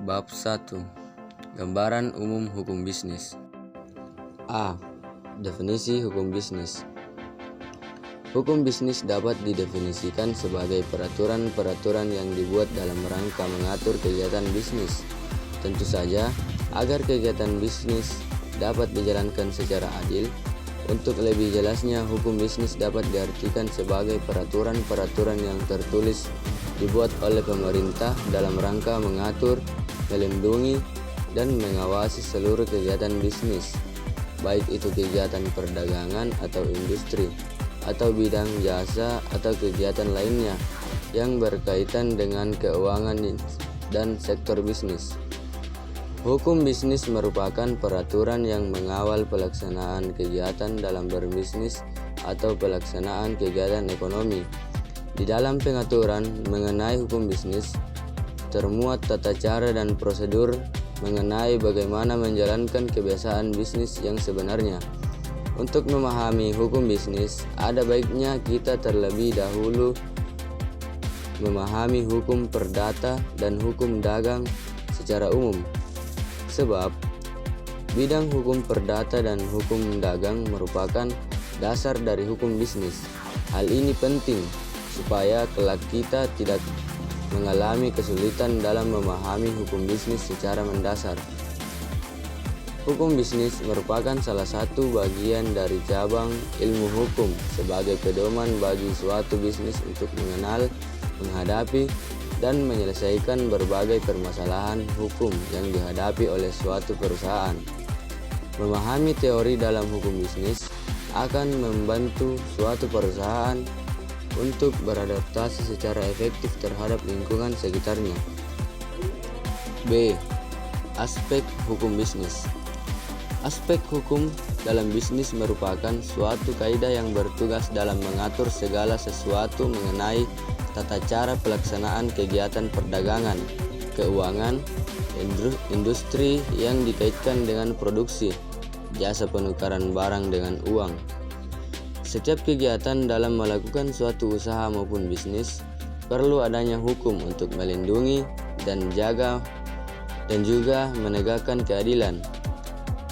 Bab 1. Gambaran umum hukum bisnis. A. Definisi hukum bisnis. Hukum bisnis dapat didefinisikan sebagai peraturan-peraturan yang dibuat dalam rangka mengatur kegiatan bisnis. Tentu saja, agar kegiatan bisnis dapat dijalankan secara adil. Untuk lebih jelasnya, hukum bisnis dapat diartikan sebagai peraturan-peraturan yang tertulis dibuat oleh pemerintah dalam rangka mengatur, melindungi, dan mengawasi seluruh kegiatan bisnis, baik itu kegiatan perdagangan atau industri, atau bidang jasa atau kegiatan lainnya yang berkaitan dengan keuangan dan sektor bisnis. Hukum bisnis merupakan peraturan yang mengawal pelaksanaan kegiatan dalam berbisnis atau pelaksanaan kegiatan ekonomi. Di dalam pengaturan mengenai hukum bisnis, termuat tata cara dan prosedur mengenai bagaimana menjalankan kebiasaan bisnis yang sebenarnya. Untuk memahami hukum bisnis, ada baiknya kita terlebih dahulu memahami hukum perdata dan hukum dagang secara umum. Sebab bidang hukum perdata dan hukum dagang merupakan dasar dari hukum bisnis. Hal ini penting supaya kelak kita tidak mengalami kesulitan dalam memahami hukum bisnis secara mendasar. Hukum bisnis merupakan salah satu bagian dari cabang ilmu hukum sebagai pedoman bagi suatu bisnis untuk mengenal, menghadapi, dan menyelesaikan berbagai permasalahan hukum yang dihadapi oleh suatu perusahaan. Memahami teori dalam hukum bisnis akan membantu suatu perusahaan untuk beradaptasi secara efektif terhadap lingkungan sekitarnya. B. Aspek hukum bisnis. Aspek hukum dalam bisnis merupakan suatu kaidah yang bertugas dalam mengatur segala sesuatu mengenai tata cara pelaksanaan kegiatan perdagangan, keuangan, industri yang dikaitkan dengan produksi, jasa penukaran barang dengan uang. Setiap kegiatan dalam melakukan suatu usaha maupun bisnis perlu adanya hukum untuk melindungi dan juga menegakkan keadilan.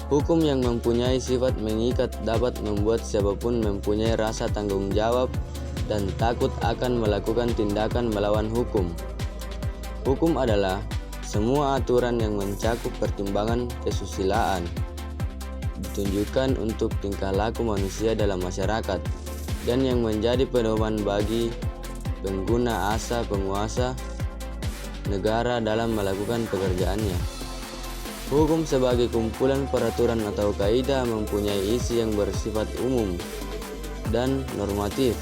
Hukum yang mempunyai sifat mengikat dapat membuat siapapun mempunyai rasa tanggung jawab dan takut akan melakukan tindakan melawan hukum. Hukum adalah semua aturan yang mencakup pertimbangan kesusilaan, ditunjukkan untuk tingkah laku manusia dalam masyarakat, dan yang menjadi pedoman bagi pengguna asa penguasa negara dalam melakukan pekerjaannya. Hukum sebagai kumpulan peraturan atau kaidah mempunyai isi yang bersifat umum dan normatif.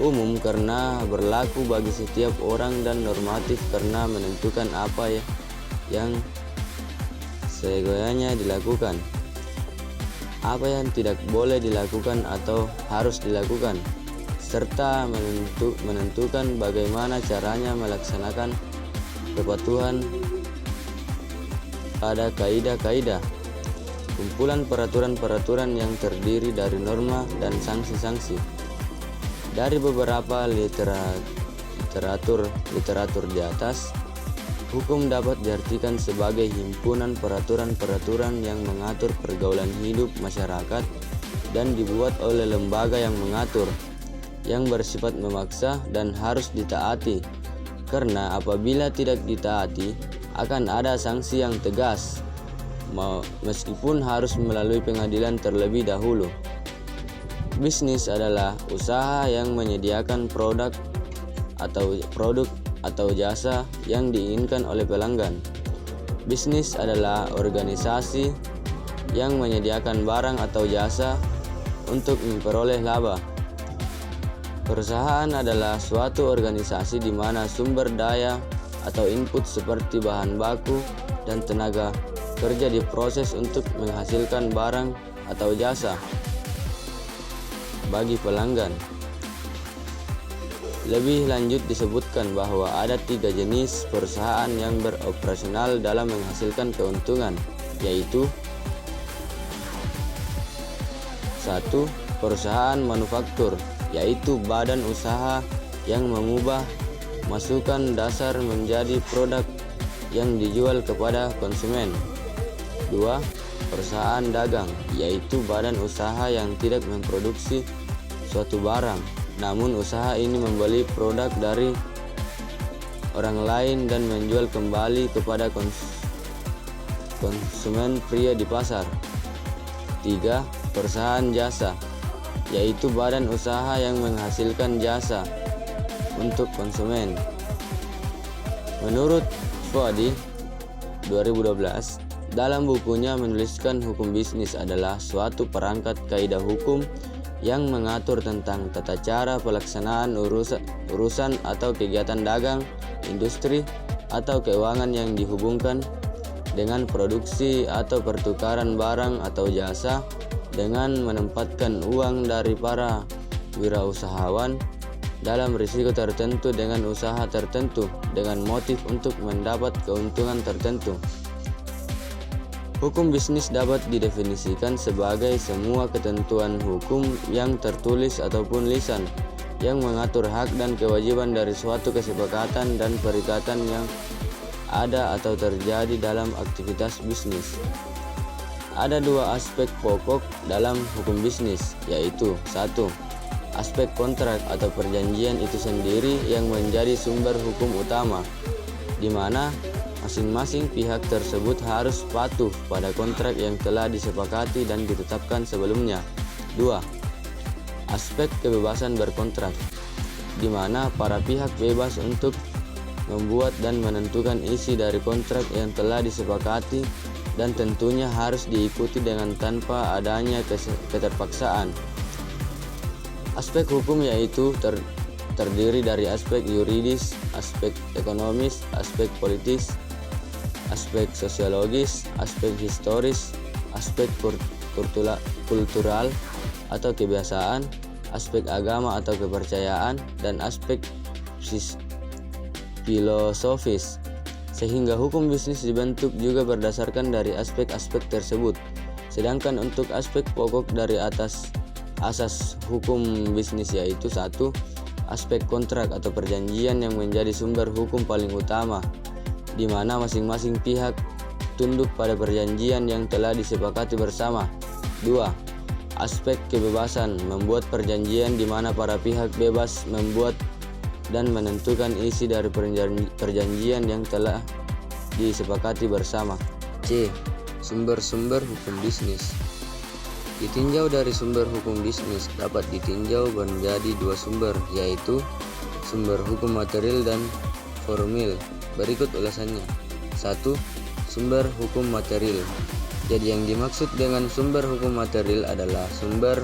Umum karena berlaku bagi setiap orang dan normatif karena menentukan apa yang seyogyanya dilakukan, apa yang tidak boleh dilakukan atau harus dilakukan, serta menentukan bagaimana caranya melaksanakan kepatuhan pada kaidah-kaidah. Kumpulan peraturan-peraturan yang terdiri dari norma dan sanksi-sanksi. Dari beberapa literatur di atas, hukum dapat diartikan sebagai himpunan peraturan-peraturan yang mengatur pergaulan hidup masyarakat dan dibuat oleh lembaga yang mengatur, yang bersifat memaksa dan harus ditaati, karena apabila tidak ditaati akan ada sanksi yang tegas, meskipun harus melalui pengadilan terlebih dahulu. Bisnis adalah usaha yang menyediakan produk atau jasa yang diinginkan oleh pelanggan. Bisnis adalah organisasi yang menyediakan barang atau jasa untuk memperoleh laba. Perusahaan adalah suatu organisasi di mana sumber daya atau input seperti bahan baku dan tenaga kerja diproses untuk menghasilkan barang atau jasa bagi pelanggan. Lebih lanjut disebutkan bahwa ada 3 jenis perusahaan yang beroperasional dalam menghasilkan keuntungan, yaitu 1. Perusahaan manufaktur, yaitu badan usaha yang mengubah masukan dasar menjadi produk yang dijual kepada konsumen. 2. Perusahaan dagang, yaitu badan usaha yang tidak memproduksi suatu barang, namun usaha ini membeli produk dari orang lain dan menjual kembali kepada konsumen pria di pasar. 3. Perusahaan jasa, yaitu badan usaha yang menghasilkan jasa untuk konsumen. Menurut Fuadi 2012, dalam bukunya menuliskan hukum bisnis adalah suatu perangkat kaidah hukum yang mengatur tentang tata cara pelaksanaan urusan atau kegiatan dagang, industri, atau keuangan yang dihubungkan dengan produksi atau pertukaran barang atau jasa dengan menempatkan uang dari para wirausahawan dalam risiko tertentu dengan usaha tertentu dengan motif untuk mendapat keuntungan tertentu. Hukum bisnis dapat didefinisikan sebagai semua ketentuan hukum yang tertulis ataupun lisan yang mengatur hak dan kewajiban dari suatu kesepakatan dan perikatan yang ada atau terjadi dalam aktivitas bisnis. Ada dua aspek pokok dalam hukum bisnis, yaitu 1. Aspek kontrak atau perjanjian itu sendiri yang menjadi sumber hukum utama, di mana masing-masing pihak tersebut harus patuh pada kontrak yang telah disepakati dan ditetapkan sebelumnya. 2. Aspek kebebasan berkontrak, di mana para pihak bebas untuk membuat dan menentukan isi dari kontrak yang telah disepakati dan tentunya harus diikuti dengan tanpa adanya keterpaksaan. Aspek hukum yaitu terdiri dari aspek yuridis, aspek ekonomis, aspek politis, aspek sosiologis, aspek historis, aspek kultural atau kebiasaan, aspek agama atau kepercayaan, dan aspek filosofis. Sehingga hukum bisnis dibentuk juga berdasarkan dari aspek-aspek tersebut. Sedangkan untuk aspek pokok dari asas hukum bisnis yaitu 1. Aspek kontrak atau perjanjian yang menjadi sumber hukum paling utama, di mana masing-masing pihak tunduk pada perjanjian yang telah disepakati bersama. 2. Aspek kebebasan membuat perjanjian di mana para pihak bebas membuat dan menentukan isi dari perjanjian yang telah disepakati bersama. C. Sumber-sumber hukum bisnis. Ditinjau dari sumber hukum bisnis dapat ditinjau menjadi dua sumber, yaitu sumber hukum material dan formil. Berikut ulasannya. 1. Sumber hukum material. Jadi yang dimaksud dengan sumber hukum material adalah sumber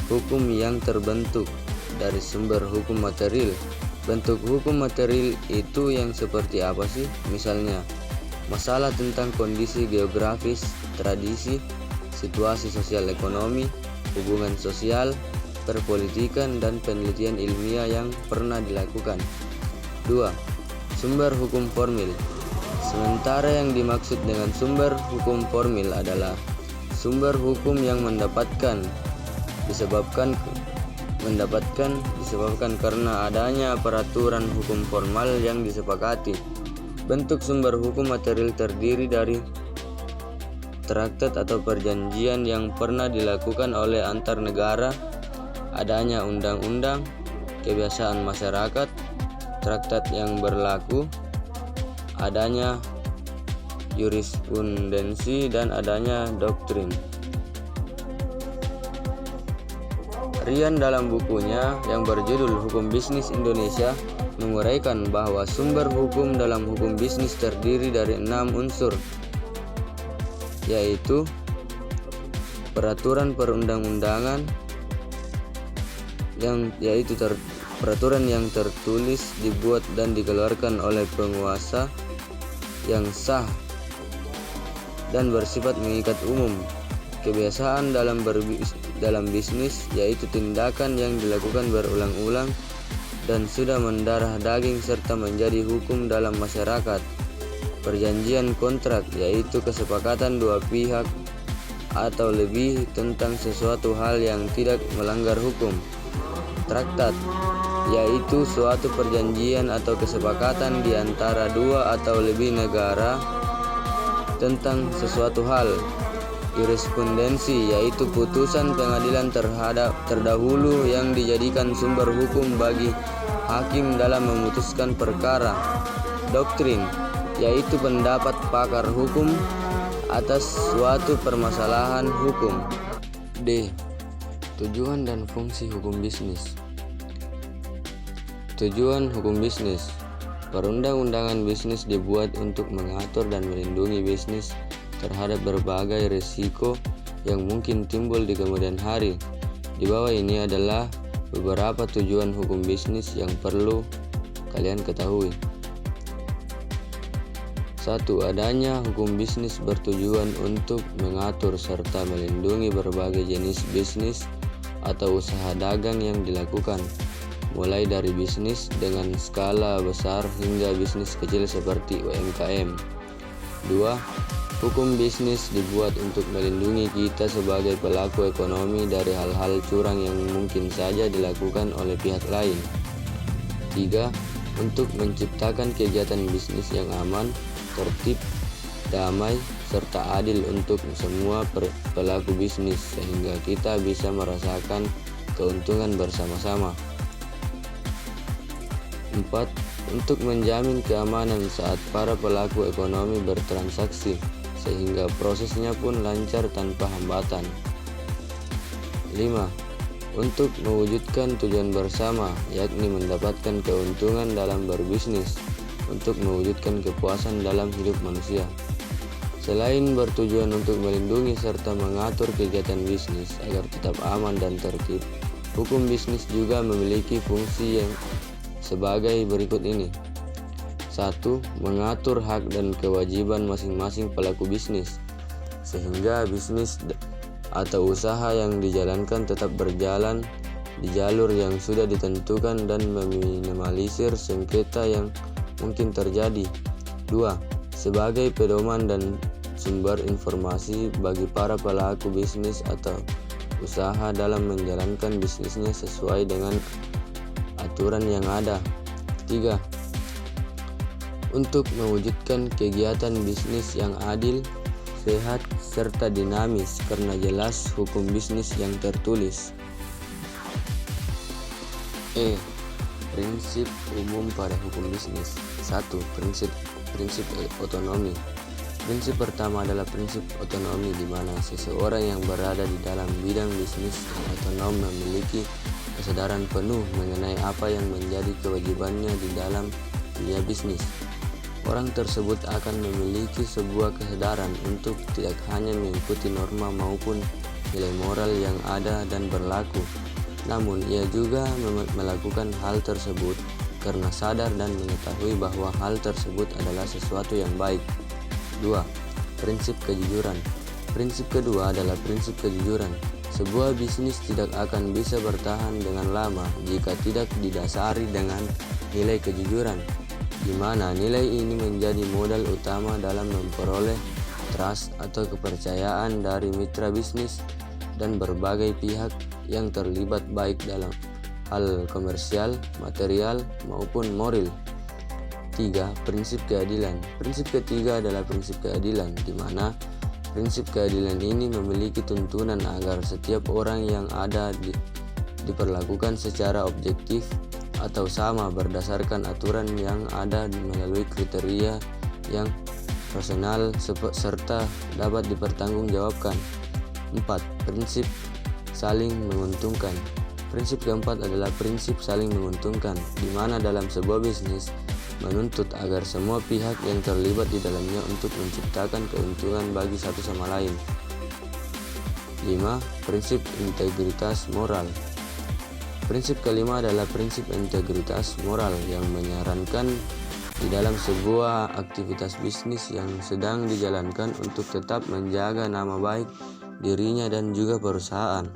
hukum yang terbentuk dari sumber hukum material. Bentuk hukum material itu yang seperti apa sih? Misalnya, masalah tentang kondisi geografis, tradisi, situasi sosial ekonomi, hubungan sosial, perpolitikan, dan penelitian ilmiah yang pernah dilakukan. 2. Sumber hukum formil. Sementara yang dimaksud dengan sumber hukum formil adalah sumber hukum yang disebabkan karena adanya peraturan hukum formal yang disepakati. Bentuk sumber hukum material terdiri dari traktat atau perjanjian yang pernah dilakukan oleh antar negara, adanya undang-undang, kebiasaan masyarakat, traktat yang berlaku, adanya jurisprudensi, dan adanya doktrin. Rian dalam bukunya yang berjudul Hukum Bisnis Indonesia menguraikan bahwa sumber hukum dalam hukum bisnis terdiri dari 6 unsur, yaitu peraturan perundang-undangan peraturan yang tertulis, dibuat dan dikeluarkan oleh penguasa yang sah dan bersifat mengikat umum. Kebiasaan dalam bisnis yaitu tindakan yang dilakukan berulang-ulang dan sudah mendarah daging serta menjadi hukum dalam masyarakat. Perjanjian kontrak yaitu kesepakatan dua pihak atau lebih tentang sesuatu hal yang tidak melanggar hukum. Traktat yaitu suatu perjanjian atau kesepakatan di antara dua atau lebih negara tentang sesuatu hal. Jurisprudensi yaitu putusan pengadilan terdahulu yang dijadikan sumber hukum bagi hakim dalam memutuskan perkara. Doktrin yaitu pendapat pakar hukum atas suatu permasalahan hukum. D. Tujuan dan fungsi hukum bisnis. Tujuan hukum bisnis. Perundang-undangan bisnis dibuat untuk mengatur dan melindungi bisnis terhadap berbagai risiko yang mungkin timbul di kemudian hari. Di bawah ini adalah beberapa tujuan hukum bisnis yang perlu kalian ketahui. 1. Adanya hukum bisnis bertujuan untuk mengatur serta melindungi berbagai jenis bisnis atau usaha dagang yang dilakukan, mulai dari bisnis dengan skala besar hingga bisnis kecil seperti UMKM. 2. Hukum bisnis dibuat untuk melindungi kita sebagai pelaku ekonomi dari hal-hal curang yang mungkin saja dilakukan oleh pihak lain. 3. Untuk menciptakan kegiatan bisnis yang aman, tertib, damai, serta adil untuk semua pelaku bisnis sehingga kita bisa merasakan keuntungan bersama-sama. 4. Untuk menjamin keamanan saat para pelaku ekonomi bertransaksi sehingga prosesnya pun lancar tanpa hambatan. 5. Untuk mewujudkan tujuan bersama, yakni mendapatkan keuntungan dalam berbisnis untuk mewujudkan kepuasan dalam hidup manusia. Selain bertujuan untuk melindungi serta mengatur kegiatan bisnis agar tetap aman dan tertib, hukum bisnis juga memiliki fungsi yang sebagai berikut ini. 1. Mengatur hak dan kewajiban masing-masing pelaku bisnis sehingga bisnis atau usaha yang dijalankan tetap berjalan di jalur yang sudah ditentukan dan meminimalisir sengketa yang mungkin terjadi. 2. Sebagai pedoman dan sumber informasi bagi para pelaku bisnis atau usaha dalam menjalankan bisnisnya sesuai dengan aturan yang ada. 3. Untuk mewujudkan kegiatan bisnis yang adil, sehat, serta dinamis karena jelas hukum bisnis yang tertulis. E. Prinsip umum pada hukum bisnis. 1. Prinsip otonomi. Prinsip pertama adalah prinsip otonomi, di mana seseorang yang berada di dalam bidang bisnis yang otonom memiliki kesadaran penuh mengenai apa yang menjadi kewajibannya di dalam dunia bisnis. Orang tersebut akan memiliki sebuah kesadaran untuk tidak hanya mengikuti norma maupun nilai moral yang ada dan berlaku, namun ia juga melakukan hal tersebut karena sadar dan mengetahui bahwa hal tersebut adalah sesuatu yang baik. 2. Prinsip kejujuran. Prinsip kedua adalah prinsip kejujuran. Sebuah bisnis tidak akan bisa bertahan dengan lama jika tidak didasari dengan nilai kejujuran, di mana nilai ini menjadi modal utama dalam memperoleh trust atau kepercayaan dari mitra bisnis dan berbagai pihak yang terlibat baik dalam hal komersial, material, maupun moral. 3. Prinsip keadilan. Prinsip ketiga adalah prinsip keadilan, di mana prinsip keadilan ini memiliki tuntunan agar setiap orang yang ada diperlakukan secara objektif atau sama berdasarkan aturan yang ada melalui kriteria yang rasional serta dapat dipertanggungjawabkan. 4. Prinsip saling menguntungkan. Prinsip keempat adalah prinsip saling menguntungkan, di mana dalam sebuah bisnis menuntut agar semua pihak yang terlibat di dalamnya untuk menciptakan keuntungan bagi satu sama lain. 5. Prinsip integritas moral. Prinsip kelima adalah prinsip integritas moral yang menyarankan di dalam sebuah aktivitas bisnis yang sedang dijalankan untuk tetap menjaga nama baik dirinya dan juga perusahaan.